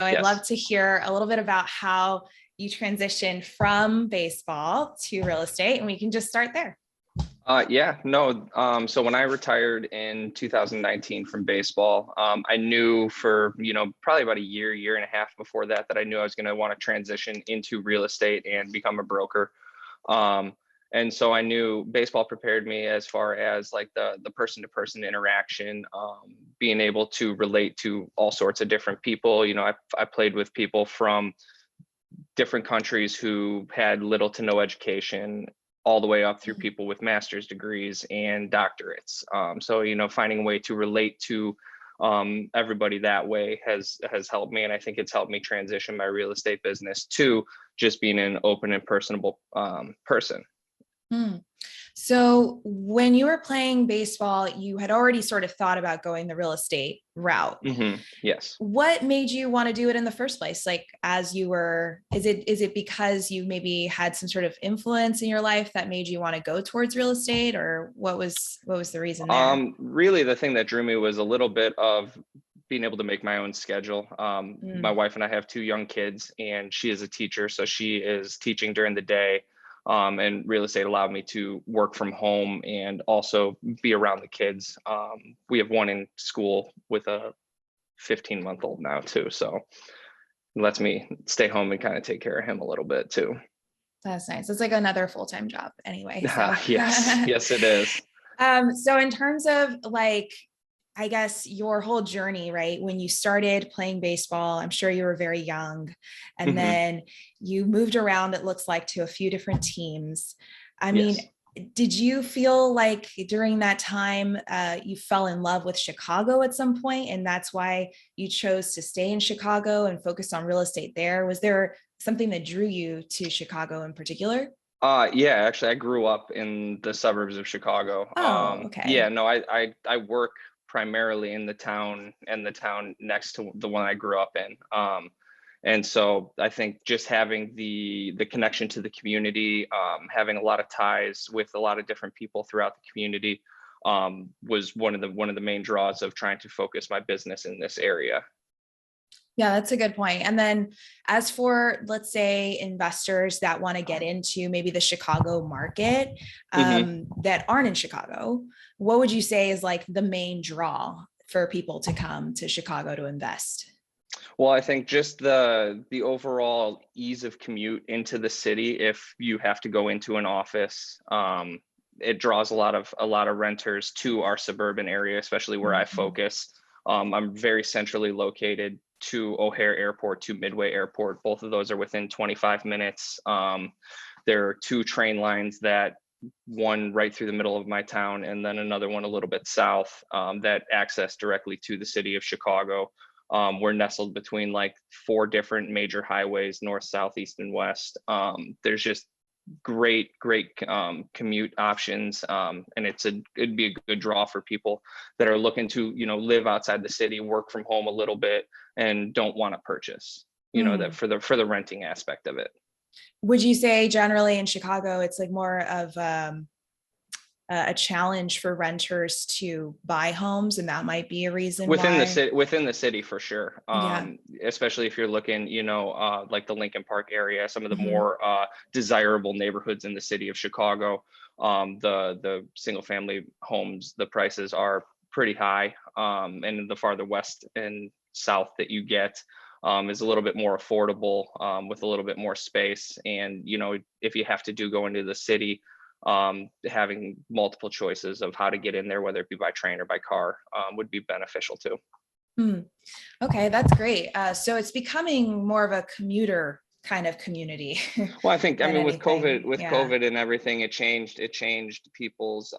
I'd love Yes. to hear a little bit about how you transitioned from baseball to real estate, and we can just start there. Yeah, no. So when I retired in 2019 from baseball, I knew for, probably about a year and a half before that, that I knew I was going to want to transition into real estate and become a broker. Um, and so I knew baseball prepared me as far as like the person to person interaction, being able to relate to all sorts of different people. I played with people from different countries who had little to no education, all the way up through people with master's degrees and doctorates. So finding a way to relate to everybody that way has helped me, and I think it's helped me transition my real estate business to just being an open and personable person. Hmm. So when you were playing baseball, you had already sort of thought about going the real estate route. Yes. What made you want to do it in the first place? Like as you were, is it because you maybe had some sort of influence in your life that made you want to go towards real estate, or what was the reason there? Really, the thing that drew me was a little bit of being able to make my own schedule. My Mm. wife and I have two young kids, and she is a teacher, so she is teaching during the day. And real estate allowed me to work from home and also be around the kids. We have one in school with a 15-month-old now too, so it lets me stay home and kind of take care of him a little bit too. That's nice. It's like another full-time job anyway. So Yes, yes, it is. so in terms of like, I guess your whole journey, right? When you started playing baseball, I'm sure you were very young, and Hmm. then you moved around, it looks like, to a few different teams. I mean, Yes. did you feel like during that time you fell in love with Chicago at some point, and that's why you chose to stay in Chicago and focus on real estate there? Was there something that drew you to Chicago in particular? Yeah, actually, I grew up in the suburbs of Chicago. Oh, okay. Yeah, no, I work primarily in the town and the town next to the one I grew up in. And so I think just having the connection to the community, having a lot of ties with a lot of different people throughout the community, was one of the main draws of trying to focus my business in this area. Yeah, that's a good point. And then as for, let's say, investors that want to get into maybe the Chicago market Hmm. that aren't in Chicago, what would you say is like the main draw for people to come to Chicago to invest? Well, I think just the overall ease of commute into the city, if you have to go into an office, it draws a lot of renters to our suburban area, especially where I Mhm. focus. I'm very centrally located to O'Hare Airport, to Midway Airport. Both of those are within 25 minutes. There are two train lines, that one right through the middle of my town, and then another one a little bit south, that access directly to the city of Chicago. We're nestled between like four different major highways, north, south, east, and west. There's just great commute options, and it'd be a good draw for people that are looking to live outside the city, work from home a little bit, and don't want to purchase. That Mm. for the renting aspect of it. Would you say generally in Chicago, it's like more of a challenge for renters to buy homes, and that might be a reason why? Within the city for sure, Yeah. especially if you're looking, like the Lincoln Park area, some of the Mhm. more desirable neighborhoods in the city of Chicago. The single family homes, the prices are pretty high, and the farther west and south that you get, is a little bit more affordable, with a little bit more space. And if you have to go into the city, having multiple choices of how to get in there, whether it be by train or by car, would be beneficial too. Mm. Okay, that's great. So it's becoming more of a commuter kind of community Well, I than mean, anything. with Yeah. COVID and everything, it changed people's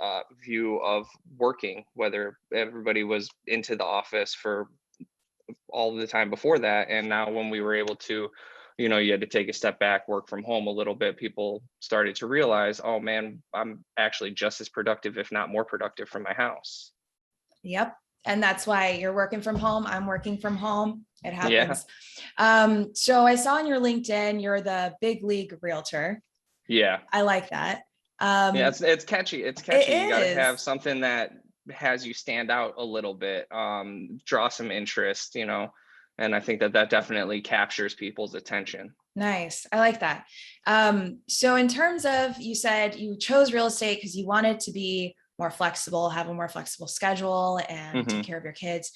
view of working, whether everybody was into the office for all the time before that. And now when we were able to, you had to take a step back, work from home a little bit, people started to realize, oh man, I'm actually just as productive, if not more productive, from my house. Yep. And that's why you're working from home. I'm working from home. It Yeah. happens. So I saw on your LinkedIn, you're the Big League Realtor. Yeah. I like that. Yeah, Um, it's catchy. It's it catchy. You got to have is. something that has you stand out a little bit, draw some interest, And I think that that definitely captures people's attention. Nice. I like that. So in terms of, you said you chose real estate because you wanted to be more flexible, have a more flexible schedule and take Hmm. care of your kids.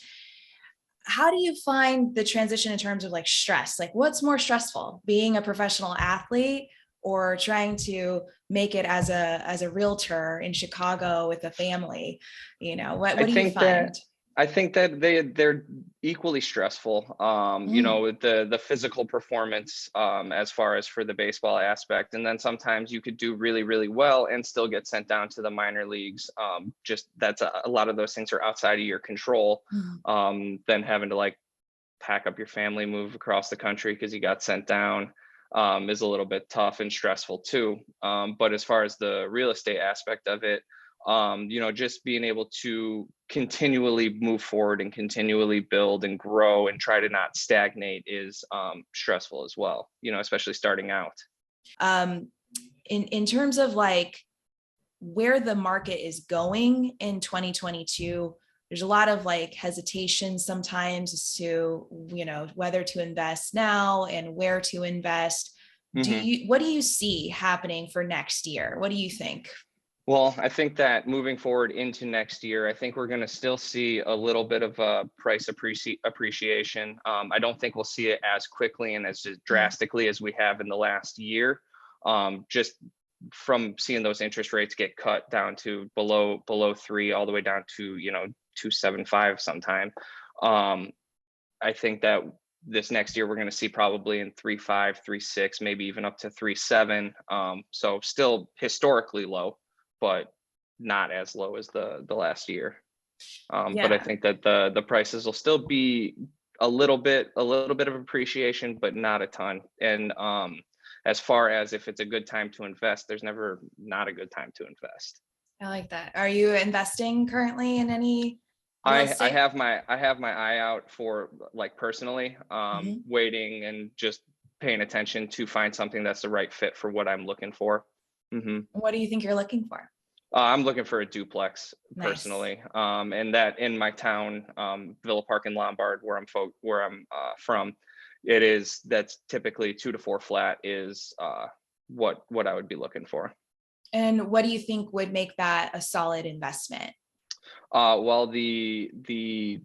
How do you find the transition in terms of like stress? Like what's more stressful, being a professional athlete or trying to make it as a realtor in Chicago with a family? You know, I what do you think find? that they're equally stressful. You Mm, know, with the physical performance, as far as for the baseball aspect, and then sometimes you could do really really well and still get sent down to the minor leagues. Just that's a lot of those things are outside of your control. mm. Then having to like pack up your family, move across the country because you got sent down, is a little bit tough and stressful too. But as far as the real estate aspect of it, you know, just being able to continually move forward and continually build and grow and try to not stagnate is stressful as well, you know, especially starting out. Um, in terms of like where the market is going in 2022, there's a lot of like hesitation sometimes as to, you know, whether to invest now and where to invest. Mhm. What do you see happening for next year? What do you think? Well, I think that moving forward into next year, I think we're going to still see a little bit of a price appreciation. I don't think we'll see it as quickly and as Mm, drastically as we have in the last year. Just from seeing those interest rates get cut down to below 3, all the way down to, you know, 2.75 sometime. Um, I think that this next year we're going to see probably in 3.5, 3.6, maybe even up to 3.7. So still historically low, but not as low as the last year. But I yeah. think that the prices will still be a little bit of appreciation, but not a ton. And as far as if it's a good time to invest, there's never not a good time to invest. I like that. Are you investing currently in any real I estate? have my eye out for, like, personally, Mhm. waiting and just paying attention to find something that's the right fit for what I'm looking for. Hmm. What do you think you're looking for? I'm looking for a duplex Nice. personally, and that in my town, Villa Park and Lombard, where I'm from, that's typically 2 to 4 flat is what I would be looking for. And what do you think would make that a solid investment? Well, the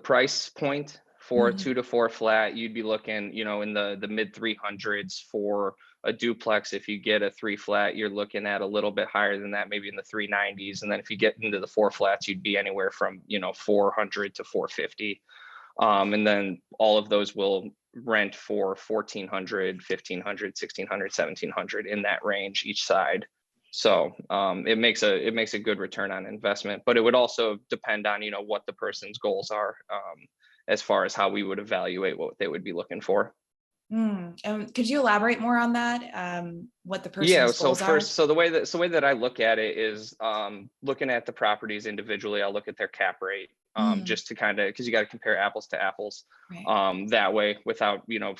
price point for a Mhm. 2 to 4 flat, you'd be looking, you know, in the mid 300s for a duplex. If you get a 3 flat, you're looking at a little bit higher than that, maybe in the 390s. And then if you get into the 4 flats, you'd be anywhere from, you know, 400 to 450. And then all of those will rent for 1400, 1500, 1600, 1700 in that range each side. So it makes a good return on investment, but it would also depend on, you know, what the person's goals are, as far as how we would evaluate what they would be looking for. Could you elaborate more on that? What the Yeah, person's so goals are? first, the way that I look at it is, looking at the properties individually. I'll look at their cap rate, Mm, just to kind of, because you got to compare apples to apples, right. that way, without, you know,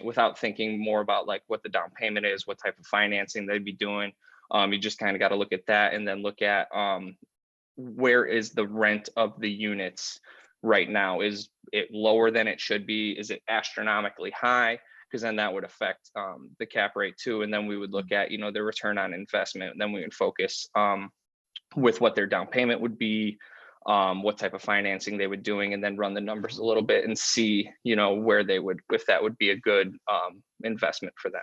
without thinking more about like what the down payment is, what type of financing they'd be doing. You just kind of got to look at that, and then look at, where is the rent of the units right now? Is it lower than it should be? Is it astronomically high? Because then that would affect, the cap rate too. And then we would look at, you know, their return on investment. And then we would focus, with what their down payment would be, what type of financing they would doing, and then run the numbers a little bit and see, you know, where they would, if that would be a good, investment for them.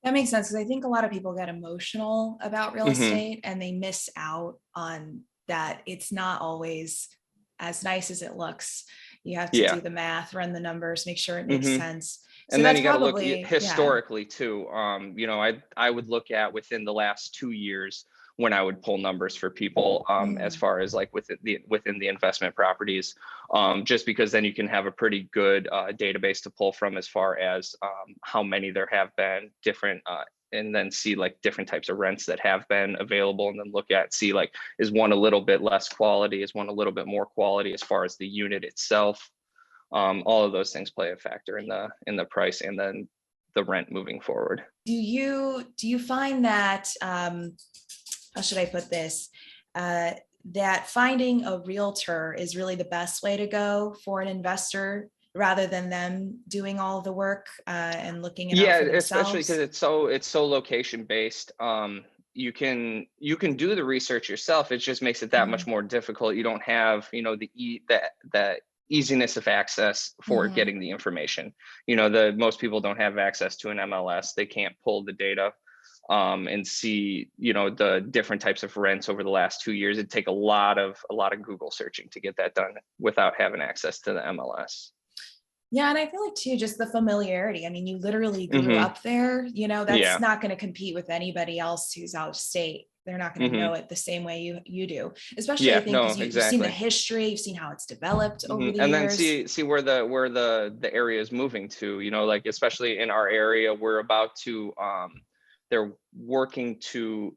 That makes sense because I think a lot of people get emotional about real Hmm. estate and they miss out on that. It's not always as nice as it looks. You have to Yeah. do the math, run the numbers, make sure it makes Hmm. sense. So And then that's you got to look probably, yeah. historically too. You know, I would look at within the last 2 years when I would pull numbers for people, as Mm, far as like within the investment properties, just because then you can have a pretty good, database to pull from, as far as, how many there have been different. And then see like different types of rents that have been available, and then see like, is one a little bit less quality, is one a little bit more quality as far as the unit itself. All of those things play a factor in the price and then the rent moving forward. do you find that how should I put this? That finding a realtor is really the best way to go for an investor rather than them doing all the work and looking it out Yeah, for especially because themselves. it's so location based. You can do the research yourself. It just makes it that much Mhm. more difficult. You don't have, the easiness of access for Mhm. getting the information. The most people don't have access to an MLS. They can't pull the data and see, the different types of rents over the last 2 years. It'd take a lot of Google searching to get that done without having access to the MLS. Yeah, and I feel like too, just the familiarity. I mean, you literally grew Hmm. up there, that's Yeah. not going to compete with anybody else who's out of state. They're not going to know Hmm. it the same way you do. Especially I Yeah. think No, because you've seen the exactly. history, you've seen how it's developed over the And then years. see where the area is moving to, like especially in our area, we're about to they're working to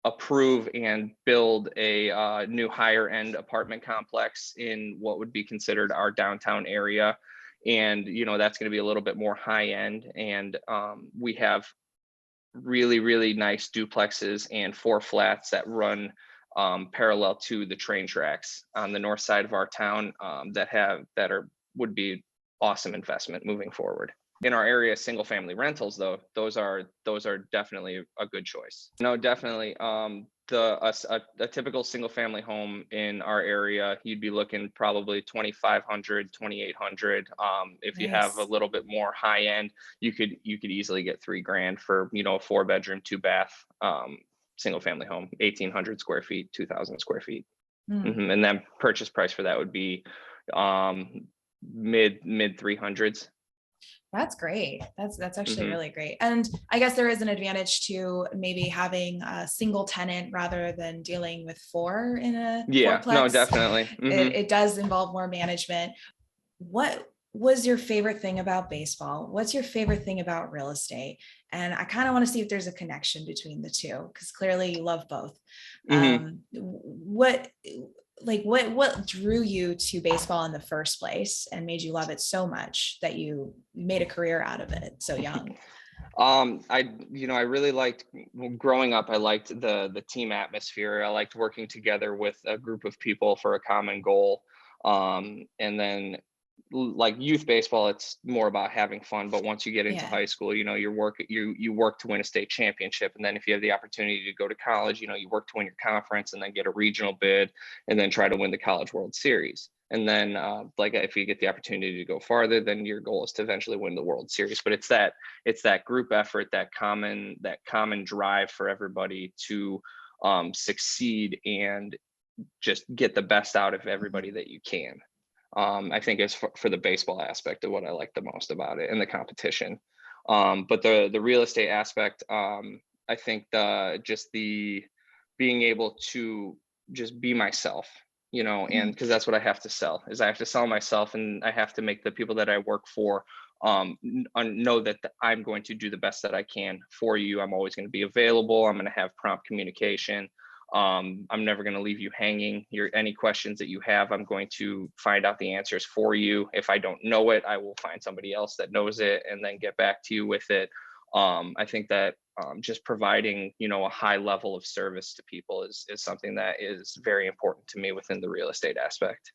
approve and build a new higher end apartment complex in what would be considered our downtown area. And that's going to be a little bit more high end, and we have really, really nice duplexes and four flats that run parallel to the train tracks on the north side of our town, would be awesome investment moving forward. In our area, single family rentals, though, those are definitely a good choice. No, definitely. A typical single family home in our area, you'd be looking probably 2,500, 2,800. If you have a Nice. little bit more high end, you could easily get $3,000 for, a 4 bedroom, 2 bath, single family home, 1,800 square feet, 2,000 square feet. Hmm. And then purchase price for that would be um, mid 300s. That's great. That's actually Hmm. really great. And I guess there is an advantage to maybe having a single tenant rather than dealing with four in a Yeah, no, fourplex. definitely. It does involve more management. What was your favorite thing about baseball? What's your favorite thing about real estate? And I kind of want to see if there's a connection between the two, because clearly you love both. Hmm. What what drew you to baseball in the first place and made you love it so much that you made a career out of it so young? I really liked, growing up. I liked the team atmosphere. I liked working together with a group of people for a common goal. And then like youth baseball, it's more about having fun. But once you get into Yeah. high school, you work to win a state championship. And then if you have the opportunity to go to college, you work to win your conference and then get a regional bid and then try to win the College World Series. And then like if you get the opportunity to go farther, then your goal is to eventually win the World Series. But it's that group effort, that common drive for everybody to succeed and just get the best out of everybody that you can. I think is for the baseball aspect of what I like the most about it, and the competition. But the real estate aspect, I think the being able to just be myself, and because that's what I have to sell, is I have to sell myself, and I have to make the people that I work for know that I'm going to do the best that I can for you. I'm always going to be available. I'm going to have prompt communication. I'm never going to leave you hanging. Any questions that you have, I'm going to find out the answers for you. If I don't know it, I will find somebody else that knows it and then get back to you with it. I think that just providing, a high level of service to people is something that is very important to me within the real estate aspect.